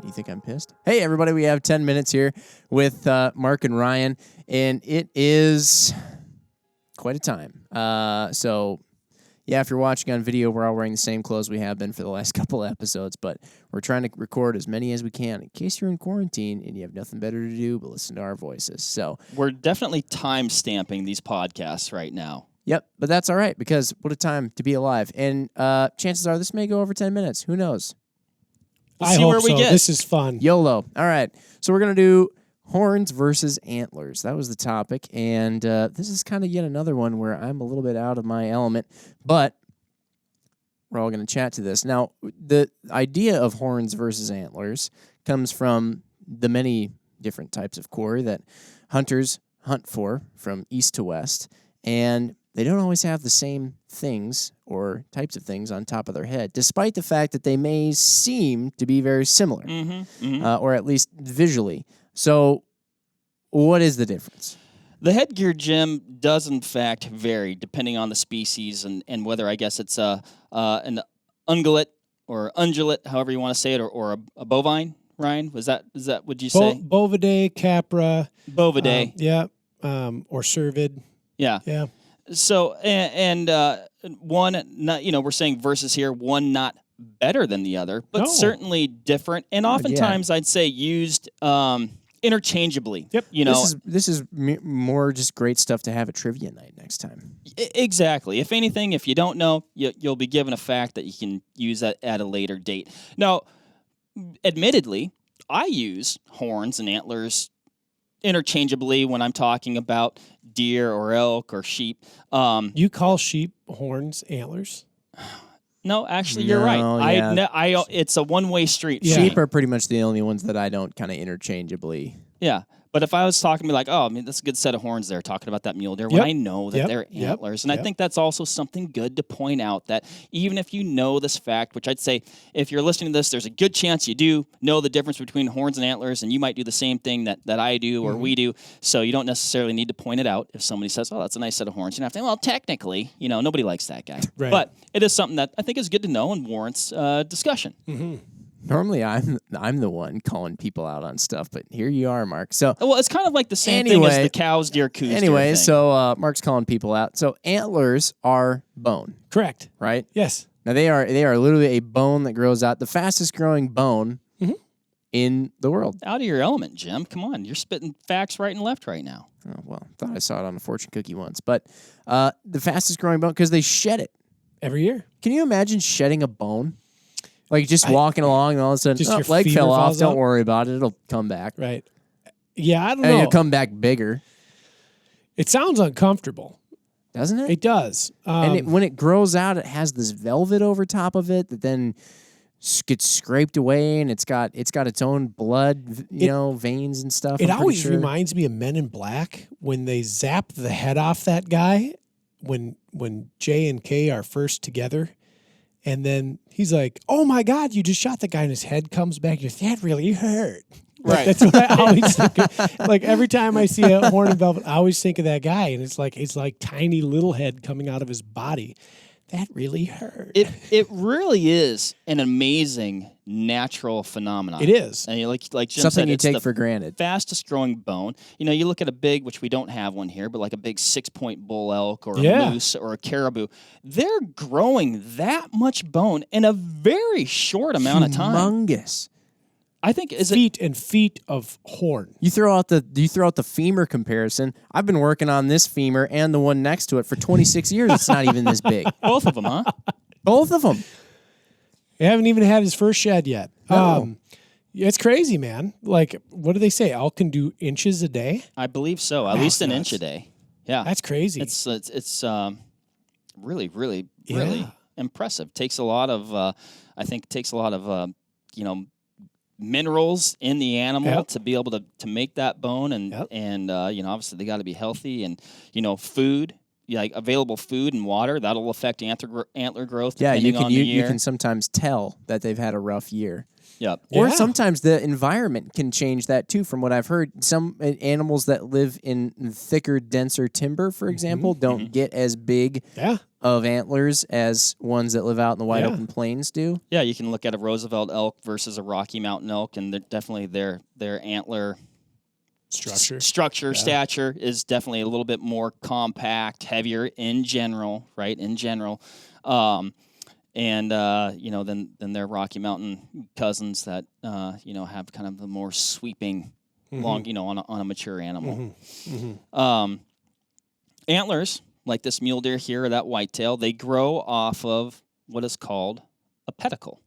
You think I'm pissed? Hey, everybody, we have 10 minutes here with Mark and Ryan, and it is quite a time. So, yeah, if you're watching on video, we're all wearing the same clothes we have been for the last couple of episodes, but we're trying to record as many as we can in case you're in quarantine and you have nothing better to do but listen to our voices. So we're definitely time stamping these podcasts right now. Yep, but that's all right because what a time to be alive. And chances are this may go over 10 minutes. Who knows? We'll see where we get. This is fun. YOLO. All right. So we're going to do horns versus antlers. That was the topic. And this is kind of yet another one where I'm a little bit out of my element. But we're all going to chat to this. Now, the idea of horns versus antlers comes from the many different types of quarry that hunters hunt for from east to west. And they don't always have the same things or types of things on top of their head, despite the fact that they may seem to be very similar, or at least visually. So what is the difference? The headgear, Jim, does in fact vary depending on the species and whether, I guess, it's an ungulate or undulate, however you want to say it, or a bovine, Ryan? Is that would you say? Bovidae, capra. Bovidae. Or cervid. Yeah. Yeah. So, and one, not, we're saying versus here, one not better than the other, but certainly different. And oftentimes I'd say used interchangeably. Yep. This is more just great stuff to have at trivia night next time. Exactly. If anything, if you don't know, you'll be given a fact that you can use at a later date. Now, admittedly, I use horns and antlers interchangeably when I'm talking about deer or elk or sheep. You call sheep horns antlers? No, actually, you're right. Yeah. It's a one-way street. Yeah. Sheep are pretty much the only ones that I don't kind of interchangeably. Yeah. But if I was talking to me like, oh, I mean, that's a good set of horns there, talking about that mule deer, when I know that they're antlers. And I think that's also something good to point out, that even if you know this fact, which I'd say if you're listening to this, there's a good chance you do know the difference between horns and antlers, and you might do the same thing that I do or we do. So you don't necessarily need to point it out. If somebody says, oh, that's a nice set of horns, you don't have to say, well, technically, nobody likes that guy. Right. But it is something that I think is good to know and warrants discussion. Mm-hmm. Normally, I'm the one calling people out on stuff, but here you are, Mark. So, well, it's kind of like the same thing as the cows, deer, coos. Anyway, deer thing. so Mark's calling people out. So antlers are bone, Correct. right? Yes. Now they are literally a bone that grows out, the fastest growing bone in the world. Out of your element, Jim. Come on, you're spitting facts right and left right now. Oh, well, thought I saw it on a fortune cookie once, but the fastest growing bone because they shed it Every year. Can you imagine shedding a bone? Like just walking along and all of a sudden, your leg fell off. falls Don't out? worry about it. It'll come back. Right. Yeah, I don't And know. it'll come back bigger. It sounds uncomfortable. Doesn't it? It does. And when it grows out, it has this velvet over top of it that then gets scraped away, and it's got its own blood, veins and stuff. It always reminds me of Men in Black when they zap the head off that guy when J and K are first together. And then he's like, oh, my God, you just shot the guy and his head comes back. You're, that really hurt. Right. That's what I always think of. Like every time I see a horn and velvet, I always think of that guy. And it's like tiny little head coming out of his body. That really hurt. It really is an amazing natural phenomenon. It is. And like Jim something said, you it's take the for granted. fastest growing bone. You look at a big, which we don't have one here, but like a big 6-point bull elk or a moose or a caribou. They're growing that much bone in a very short amount of time. Humongous. I think feet of horn. You throw out the femur comparison. I've been working on this femur and the one next to it for 26 years. It's not even this big. Both of them, huh? Both of them. He haven't even had his first shed yet. No. It's crazy, man. Like, what do they say? Elk can do inches a day? I believe so. At least an inch a day. Yeah. That's crazy. It's really, really, really impressive. Takes a lot of, minerals in the animal to be able to make that bone, and obviously they got to be healthy, and food like available food and water, that'll affect antler growth. Yeah, depending on the year. you can sometimes tell that they've had a rough year. Yep. Or Yeah. sometimes the environment can change that too. From what I've heard, some animals that live in thicker, denser timber, for example, don't get as big of antlers as ones that live out in the wide open plains do. Yeah, you can look at a Roosevelt elk versus a Rocky Mountain elk, and definitely their antler stature is definitely a little bit more compact, heavier in general, right? In general. And than their Rocky Mountain cousins that have kind of the more sweeping, long, on a mature animal. Antlers, like this mule deer here or that whitetail, they grow off of what is called a pedicle.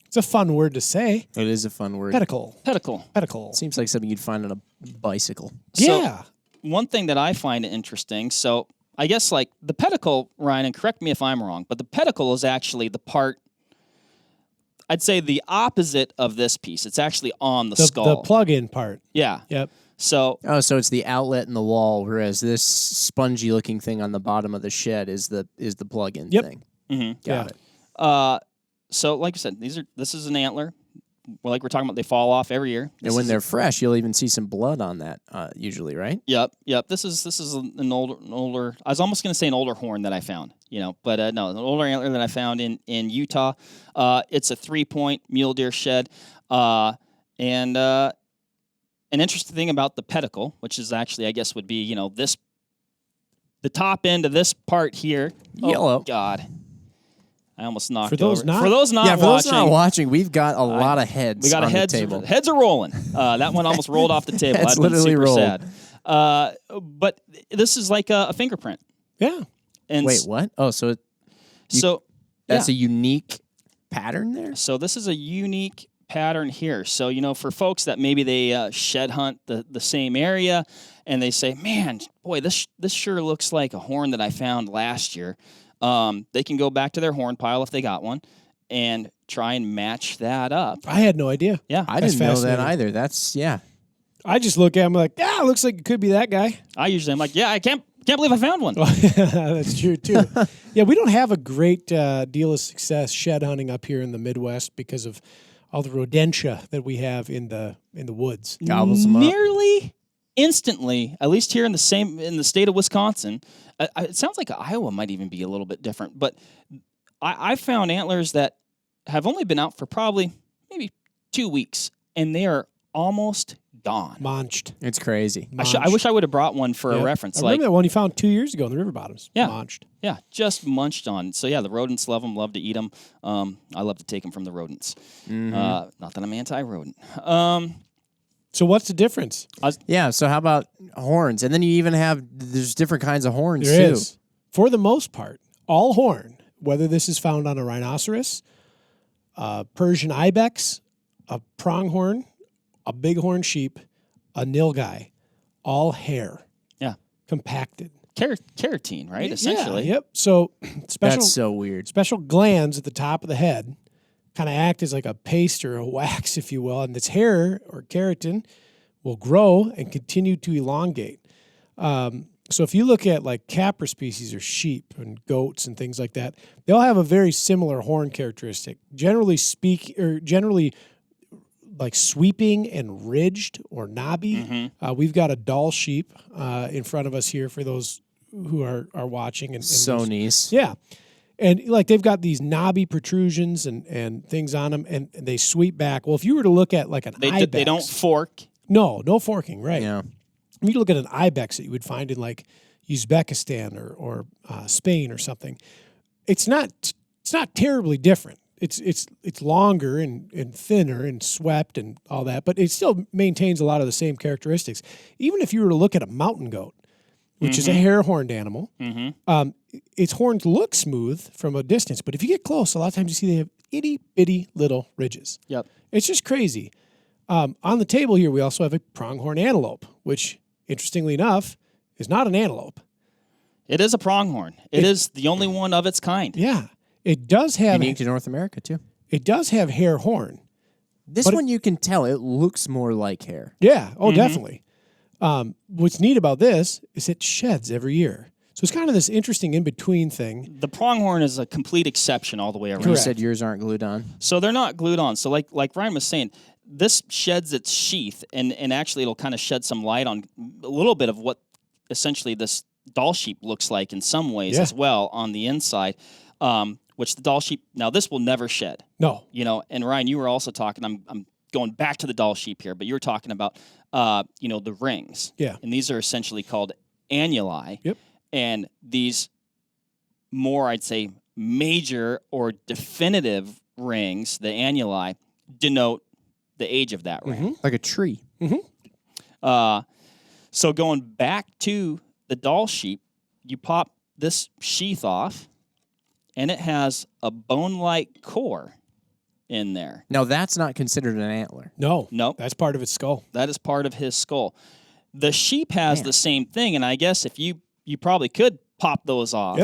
It's a fun word to say. It is a fun word. Pedicle. It seems like something you'd find on a bicycle. Yeah. So, one thing that I find interesting, so I guess like the pedicle, Ryan, and correct me if I'm wrong, but the pedicle is actually the part, I'd say the opposite of this piece. It's actually on the skull. The plug-in part. Yeah. Yep. So it's the outlet in the wall, whereas this spongy-looking thing on the bottom of the shed is the plug-in thing. Got it. So like I said, this is an antler. Well, like we're talking about, they fall off every year. And when they're fresh, you'll even see some blood on that, usually, right? Yep. This is an older. I was almost going to say an older horn that I found, but no, an older antler that I found in Utah. It's a 3-point mule deer shed, and an interesting thing about the pedicle, which is actually, I guess, would be the top end of this part here. Yellow. Oh God. I almost knocked For those over. not- For those not for watching, those not watching, we've got a lot of heads. we got on heads. the table. Heads are rolling. That one almost rolled off the table. Heads I've been literally super rolled. sad. But this is like a fingerprint. Yeah. And Wait, what? Oh, so that's a unique pattern there? So this is a unique pattern here. So, for folks that maybe they shed hunt the same area and they say, man, boy, this sure looks like a horn that I found last year. They can go back to their horn pile if they got one and try and match that up. I had no idea. Yeah. I didn't know that either. That's, I just look at him like, it looks like it could be that guy. I usually am like, I can't believe I found one. That's true, too. Yeah, we don't have a great deal of success shed hunting up here in the Midwest because of all the rodentia that we have in the woods. Gobbles them up. Nearly instantly, at least here in the state of Wisconsin. It sounds like Iowa might even be a little bit different, but I found antlers that have only been out for probably maybe 2 weeks, and they are almost gone. Munched. it's crazy. I wish I would have brought one for a reference. I remember that one you found 2 years ago in the river bottoms. Yeah. Munched. Yeah, just munched on. So, the rodents love them, love to eat them. I love to take them from the rodents. Not that I'm anti-rodent. So what's the difference? So how about horns? And then you even there's different kinds of horns, There too. is. For the most part, all horn, whether this is found on a rhinoceros, a Persian ibex, a pronghorn, a bighorn sheep, a nilgai, all hair. Yeah. Compacted. Keratin, right? Essentially. Yeah, yep. So That's so weird. special glands at the top of the head kind of act as like a paste or a wax, if you will, and this hair or keratin will grow and continue to elongate. So if you look at like capra species or sheep and goats and things like that, they all have a very similar horn characteristic. Generally like sweeping and ridged or knobby. We've got a doll sheep in front of us here for those who are watching. And So nice. yeah. And like they've got these knobby protrusions and things on them, and they sweep back. Well, if you were to look at like an ibex, They don't fork. No forking, right? Yeah. If you look at an ibex that you would find in like Uzbekistan or Spain or something, it's not terribly different. It's longer and thinner and swept and all that, but it still maintains a lot of the same characteristics. Even if you were to look at a mountain goat, which is a hair-horned animal, its horns look smooth from a distance, but if you get close, a lot of times you see they have itty-bitty little ridges. Yep. It's just crazy. On the table here, we also have a pronghorn antelope, which, interestingly enough, is not an antelope. It is a pronghorn. It is the only one of its kind. Yeah. It does have Unique to North America, too. It does have hair horn. This one you can tell. It looks more like hair. Yeah. Oh, definitely. What's neat about this is it sheds every year. So it's kind of this interesting in-between thing. The pronghorn is a complete exception all the way around. You said yours aren't glued on. So they're not glued on. So like Ryan was saying, this sheds its sheath, and actually it'll kind of shed some light on a little bit of what essentially this doll sheep looks like in some ways as well on the inside, which the doll sheep, now this will never shed. No. You know, and Ryan, you were also talking, I'm going back to the doll sheep here, but you were talking about, you know, the rings. Yeah. And these are essentially called annuli. Yep. And these more, I'd say, major or definitive rings, the annuli, denote the age of that ring. Like a tree. So going back to the doll sheep, you pop this sheath off, and it has a bone-like core in there. Now, that's not considered an antler. No. Nope. That's part of its skull. That is part of his skull. The sheep has the same thing, and I guess if you probably could pop those off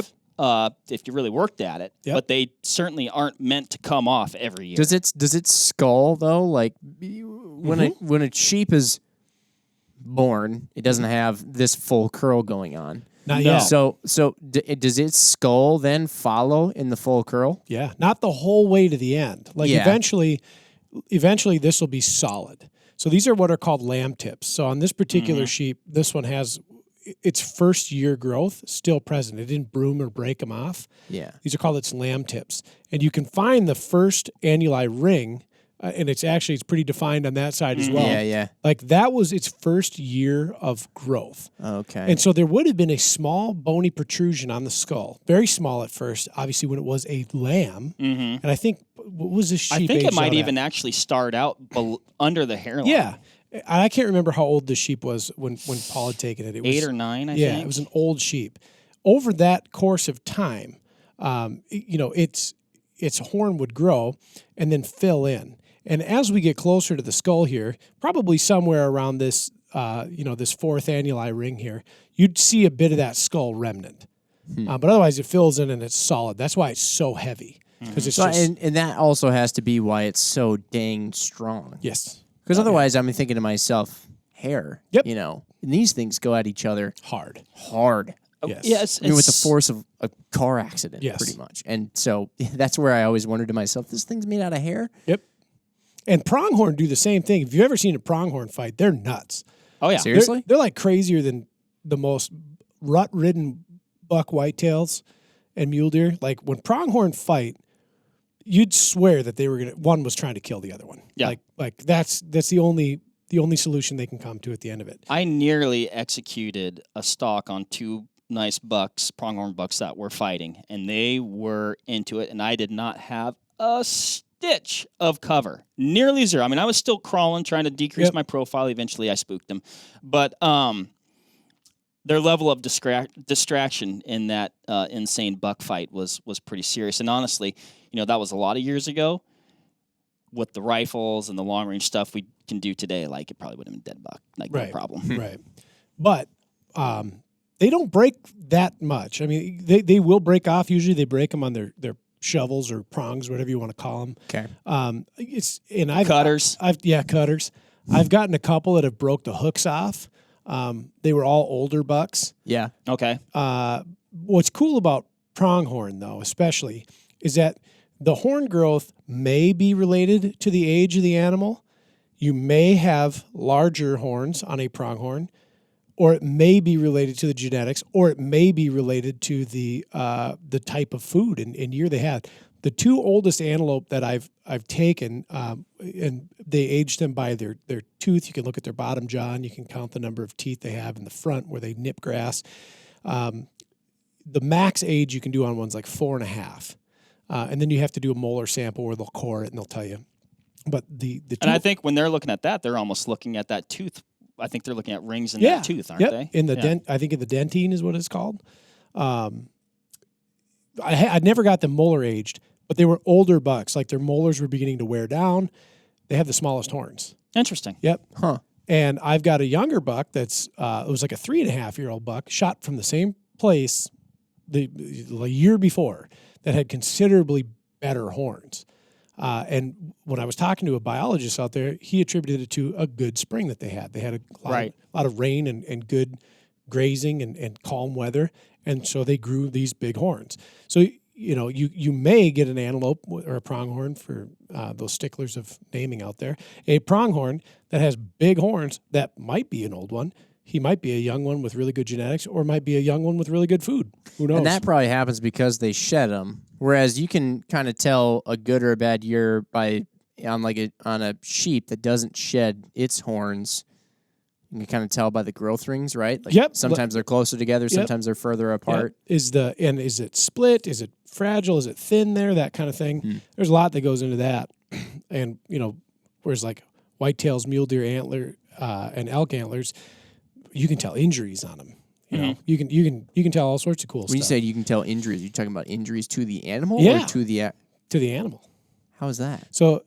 if you really worked at it, but they certainly aren't meant to come off every year. Does its skull, though, like when a sheep is born, it doesn't have this full curl going on. Not yet. So does its skull then follow in the full curl? Yeah, not the whole way to the end. Like eventually this will be solid. So these are what are called lamb tips. So on this particular sheep, this one has its first year growth still present. It didn't broom or break them off. Yeah. These are called its lamb tips. And you can find the first annuli ring, and it's pretty defined on that side as well. Yeah, yeah. Like that was its first year of growth. Okay. And so there would have been a small bony protrusion on the skull. Very small at first, obviously when it was a lamb. And I think, what was this sheep I think it aged might out even at? actually start out under the hairline. Yeah. I can't remember how old the sheep was when Paul had taken it. It was 8 or 9, I think. Yeah, it was an old sheep. Over that course of time, you know, its horn would grow and then fill in. And as we get closer to the skull here, probably somewhere around this, you know, this fourth annuli ring here, you'd see a bit of that skull remnant. But otherwise, it fills in and it's solid. That's why it's so heavy, because it's just and that also has to be why it's so dang strong. yes. Because otherwise, I'm thinking to myself, hair. Yep. You know, and these things go at each other Hard. Yes. Yeah, I mean, with the force of a car accident, Yes. pretty much. And so that's where I always wondered to myself, this thing's made out of hair? Yep. And pronghorn do the same thing. If you've ever seen a pronghorn fight, they're nuts. Oh, yeah. Seriously? They're like crazier than the most rut-ridden buck whitetails and mule deer. Like when pronghorn fight, you'd swear that one was trying to kill the other one. Yeah. Like that's the only solution they can come to at the end of it. I nearly executed a stalk on 2 nice bucks, pronghorn bucks that were fighting, and they were into it, and I did not have a stitch of cover. Nearly zero. I mean, I was still crawling, trying to decrease my profile. Eventually, I spooked them. But their level of distraction in that insane buck fight was pretty serious. And honestly, you know, that was a lot of years ago. With the rifles and the long-range stuff we can do today, like, it probably would have been a dead buck. Like, no problem. Right. But they don't break that much. I mean, they will break off. Usually they break them on their shovels or prongs, whatever you want to call them. Okay. Cutters. Cutters. I've gotten a couple that have broke the hooks off. They were all older bucks. Yeah. Okay. What's cool about pronghorn, though, especially, is that the horn growth may be related to the age of the animal. You may have larger horns on a pronghorn, or it may be related to the genetics, or it may be related to the type of food and year they had. The 2 oldest antelope that I've taken, and they aged them by their tooth. You can look at their bottom jaw, and you can count the number of teeth they have in the front where they nip grass. The max age you can do on one's like 4.5. And then you have to do a molar sample where they'll core it and they'll tell you. But the and I think when they're looking at that, they're almost looking at that tooth. I think they're looking at rings in that tooth, aren't they? In the I think in the dentine is what it's called. I never got them molar aged, but they were older bucks. Like their molars were beginning to wear down. They have the smallest horns. Interesting. Yep. Huh. And I've got a younger buck that's it was like a 3.5-year-old buck shot from the same place the year before that had considerably better horns. And when I was talking to a biologist out there, he attributed it to a good spring that they had. They had a lot of rain and good grazing and calm weather. And so they grew these big horns. So, you may get an antelope or a pronghorn for those sticklers of naming out there. A pronghorn that has big horns that might be an old one. He might be a young one with really good genetics, or might be a young one with really good food. Who knows? And that probably happens because they shed them. Whereas you can kind of tell a good or a bad year on a sheep that doesn't shed its horns. You can kind of tell by the growth rings, right? Yep. Sometimes they're closer together, sometimes they're further apart. Yep. Is it split? Is it fragile? Is it thin there? That kind of thing. There's a lot that goes into that. And, whereas like whitetails, mule deer antler, and elk antlers, you can tell injuries on them. You can tell all sorts of cool stuff. When you say you can tell injuries, are you talking about injuries to the animal Yeah. or to the animal? How is that? So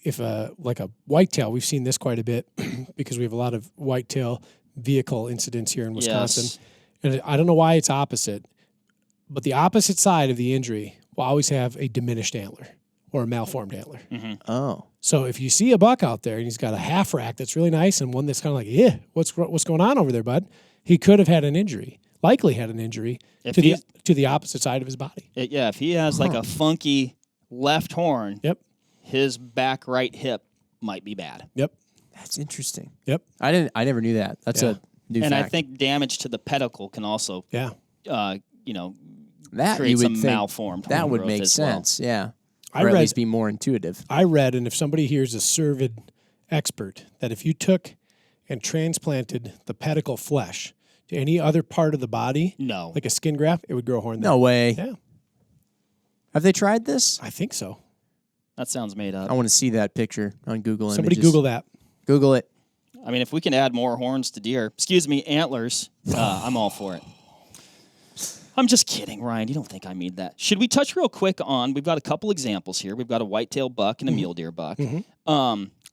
if like a whitetail, we've seen this quite a bit because we have a lot of whitetail vehicle incidents here in Wisconsin. Yes. And I don't know why it's opposite, but the opposite side of the injury will always have a diminished antler or a malformed antler. Oh. So if you see a buck out there and he's got a half rack that's really nice and one that's kind of like, yeah, what's going on over there, bud? He could have had an injury, likely had an injury to the opposite side of his body. If he has like a funky left horn, Yep. his back right hip might be bad. Yep. That's interesting. Yep. I never knew that. That's a new fact. And I think damage to the pedicle can also, that create you would some think malformed that horn would growth make as sense. well. Yeah. I Or at read- least be more intuitive. I read, and if somebody here's a cervid expert, that if you took and transplanted the pedicle flesh to any other part of the body, No. like a skin graft, it would grow a horn. No way. Yeah, Have they tried this? I think so. That sounds made up. I want to see that picture on Google Somebody Images. Google that. Google it. I mean, if we can add more horns to deer, antlers, I'm all for it. I'm just kidding, Ryan. You don't think I mean that. Should we touch real quick on, we've got a couple examples here. We've got a whitetail buck and a mule deer buck.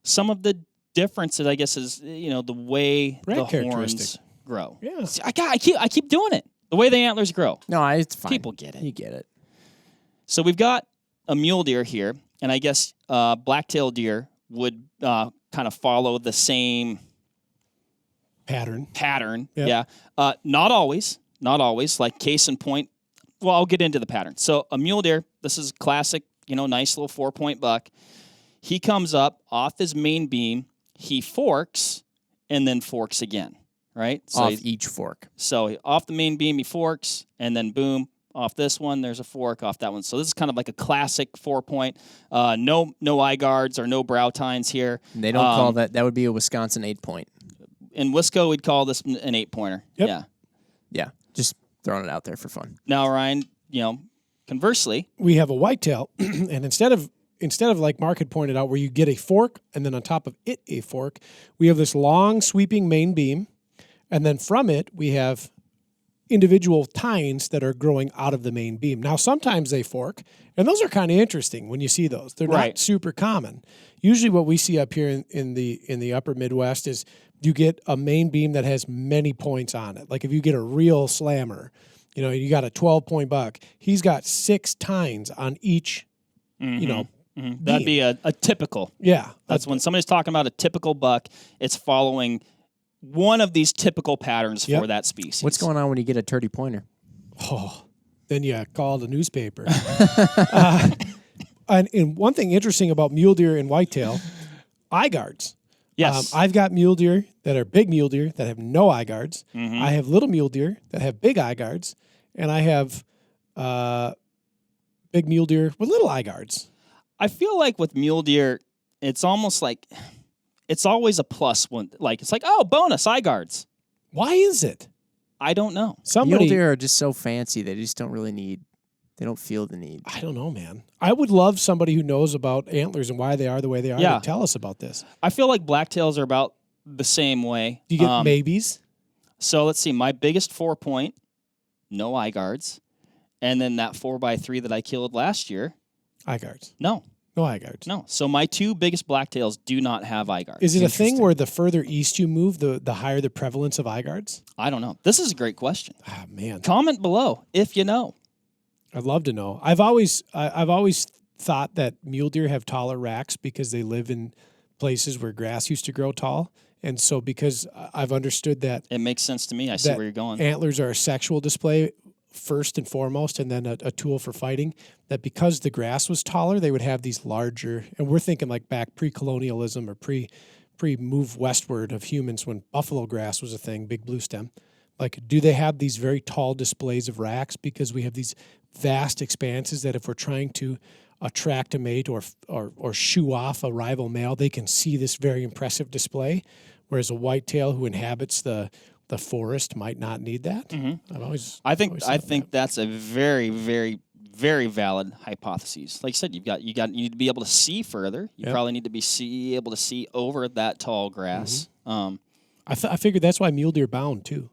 Some of the differences, I guess, is, the way Brand the characteristic. horns grow. Yeah. See, I keep doing it. The way the antlers grow. No, it's fine. People get it. You get it. So we've got a mule deer here, and I guess black-tailed deer would kind of follow the same Pattern. Yep. Yeah. Not always. Like case in point. Well, I'll get into the pattern. So a mule deer, this is classic, nice little 4-point buck. He comes up off his main beam, he forks, and then forks again, right? So Off each fork. So off the main beam, he forks, and then boom, off this one, there's a fork, off that one. So this is kind of like a classic 4-point. No eye guards or no brow tines here. And they don't call that. That would be a Wisconsin 8-point. In Wisco, we'd call this an 8-pointer. Yep. Yeah. Yeah. Just throwing it out there for fun. Now, Ryan, conversely, We have a whitetail, and instead of like Mark had pointed out, where you get a fork and then on top of it a fork, we have this long sweeping main beam, and then from it we have individual tines that are growing out of the main beam. Now, sometimes they fork, and those are kind of interesting when you see those. They're Right. not super common. Usually what we see up here in the upper Midwest is you get a main beam that has many points on it. Like if you get a real slammer, you got a 12-point buck, he's got 6 tines on each, that'd be a typical. Yeah. That's when somebody's talking about a typical buck, it's following one of these typical patterns Yep. for that species. What's going on when you get a 30 pointer? Oh, then you call the newspaper. And one thing interesting about mule deer and whitetail, eye guards. Yes. I've got mule deer that are big mule deer that have no eye guards. I have little mule deer that have big eye guards. And I have big mule deer with little eye guards. I feel like with mule deer, it's almost like it's always a plus one. Like it's like, oh, bonus eye guards. Why is it? I don't know. Somebody, Mule deer are just so fancy. They just don't really need. They don't feel the need. I don't know, man. I would love somebody who knows about antlers and why they are the way they are Yeah. to tell us about this. I feel like blacktails are about the same way. Do you get maybes? So let's see. My biggest 4-point, no eye guards, and then that 4x3 that I killed last year, Eye guards. no. No eye guards. No. So my 2 biggest blacktails do not have eye guards. Is it a thing where the further east you move, the higher the prevalence of eye guards? I don't know. This is a great question. Ah, man. Comment below if you know. I'd love to know. I've always thought that mule deer have taller racks because they live in places where grass used to grow tall. And so because I've understood that It makes sense to me. I see that where you're going. antlers are a sexual display first and foremost, and then a tool for fighting, that because the grass was taller, they would have these larger, and we're thinking like back pre-colonialism or pre-move westward of humans when buffalo grass was a thing, big blue stem. Like, do they have these very tall displays of racks because we have these vast expanses that if we're trying to attract a mate or shoo off a rival male, they can see this very impressive display, whereas a whitetail who inhabits the forest might not need that. Mm-hmm. I think that's a very, very, very valid hypothesis. Like you said, you need to be able to see further. You probably need to be able to see over that tall grass. Mm-hmm. I figured that's why mule deer bound too.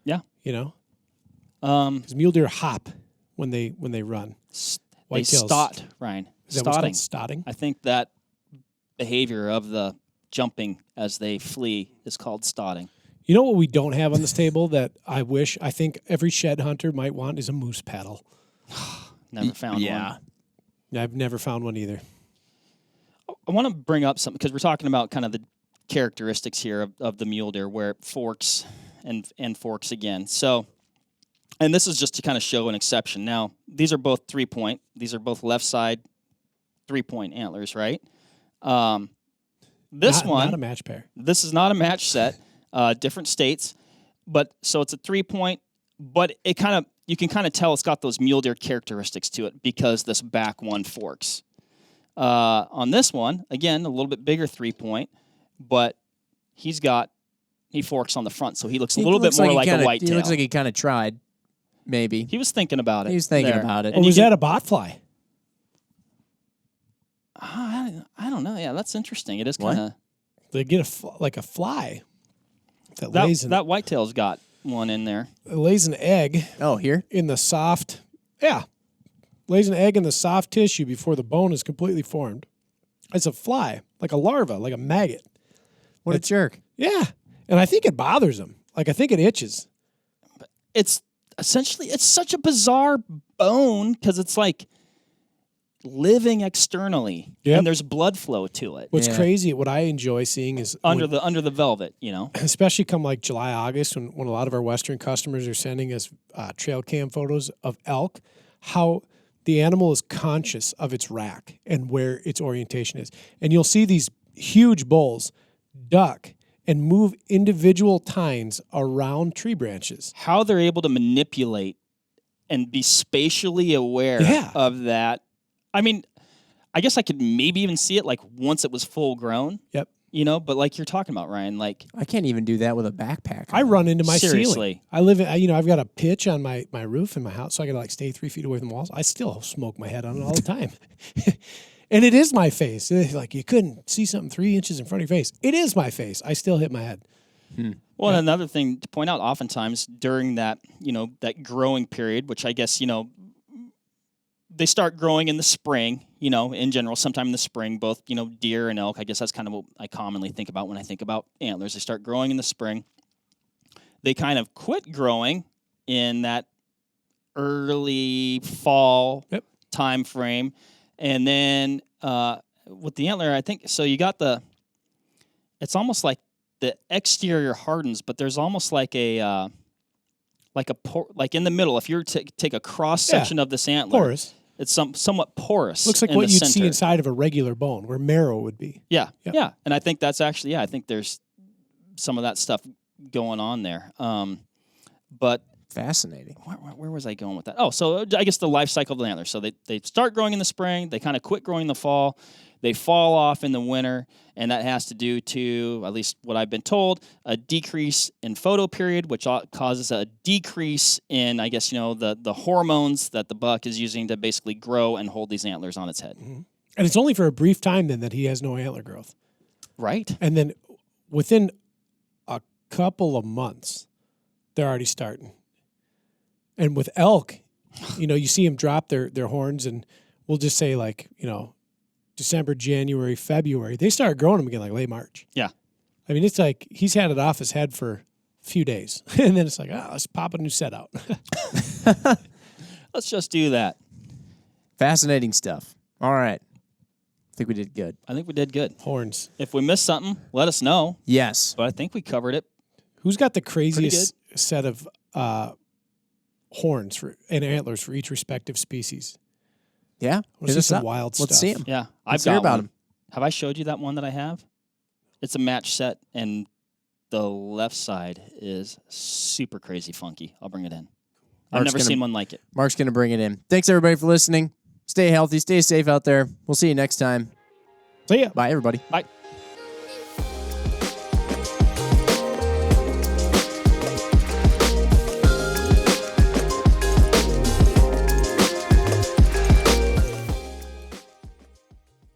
Yeah, because mule deer hop when they run. They stot, Ryan. Is that what's called stotting? I think that behavior of the jumping as they flee is called stotting. You know what we don't have on this table that I think every shed hunter might want is a moose paddle. Never found one. Yeah, I've never found one either. I want to bring up something because we're talking about kind of the characteristics here of the mule deer where it forks and forks again. So, and this is just to kind of show an exception. Now, these are both 3-point. These are both left side 3-point antlers, right? This one, not a match pair. This is not a match set. Different states, but so it's a 3-point. But you can kind of tell it's got those mule deer characteristics to it because this back one forks. On this one, again, a little bit bigger 3-point, but he forks on the front, so he looks a little bit more like a whitetail. He looks like he kind of tried, maybe. He was thinking about it. He was thinking about it. Or was that a botfly? I don't know. Yeah, that's interesting. It is kind of... They get a fly. That whitetail's got one in there. It lays an egg. Oh, here? In the soft... Yeah. Lays an egg in the soft tissue before the bone is completely formed. It's a fly, like a larva, like a maggot. What a jerk. Yeah. And I think it bothers him. Like, I think it itches. It's essentially, it's such a bizarre bone because it's like living externally, and there's blood flow to it. What's crazy, what I enjoy seeing is under the velvet, especially come like July, August, when a lot of our Western customers are sending us trail cam photos of elk, how the animal is conscious of its rack and where its orientation is. And you'll see these huge bulls duck and move individual tines around tree branches. How they're able to manipulate and be spatially aware of that. I mean, I guess I could maybe even see it like once it was full grown. Yep. But like you're talking about, Ryan, like I can't even do that with a backpack. I run into my Seriously. ceiling. I live in, I've got a pitch on my roof in my house, so I got to like stay 3 feet away from the walls. I still smoke my head on it all the time. And it is my face. Like you couldn't see something 3 inches in front of your face. It is my face. I still hit my head. Well, another thing to point out, oftentimes during that, that growing period, which I guess, they start growing in the spring, in general, sometime in the spring, both, deer and elk. I guess that's kind of what I commonly think about when I think about antlers. They start growing in the spring. They kind of quit growing in that early fall time frame. And then with the antler, I think, so you got it's almost like the exterior hardens, but there's almost like like in the middle, if you were to take a cross section of this antler. Porous. It's somewhat porous. Looks like what you'd see inside of a regular bone, where marrow would be. Yeah. And I think that's actually, I think there's some of that stuff going on there. But fascinating. Where was I going with that? Oh, so I guess the life cycle of the antler. So they start growing in the spring. They kind of quit growing in the fall. They fall off in the winter, and that has to do to, at least what I've been told, a decrease in photo period, which causes a decrease in, I guess, the hormones that the buck is using to basically grow and hold these antlers on its head. Mm-hmm. And it's only for a brief time then that he has no antler growth. Right. And then within a couple of months, they're already starting. And with elk, you see them drop their horns, and we'll just say like, December, January, February, they start growing them again like late March. Yeah. I mean, it's like he's had it off his head for a few days. And then it's like, let's pop a new set out. Let's just do that. Fascinating stuff. All right. I think we did good. I think we did good. Horns. If we missed something, let us know. Yes. But I think we covered it. Who's got the craziest set of horns and antlers for each respective species. Yeah, Let's see some wild stuff. Let's see them. Yeah, Let's I've hear got about one. them. Have I showed you that one that I have? It's a match set, and the left side is super crazy funky. I'll bring it in. I've never seen one like it. Mark's going to bring it in. Thanks, everybody, for listening. Stay healthy. Stay safe out there. We'll see you next time. See ya. Bye, everybody. Bye.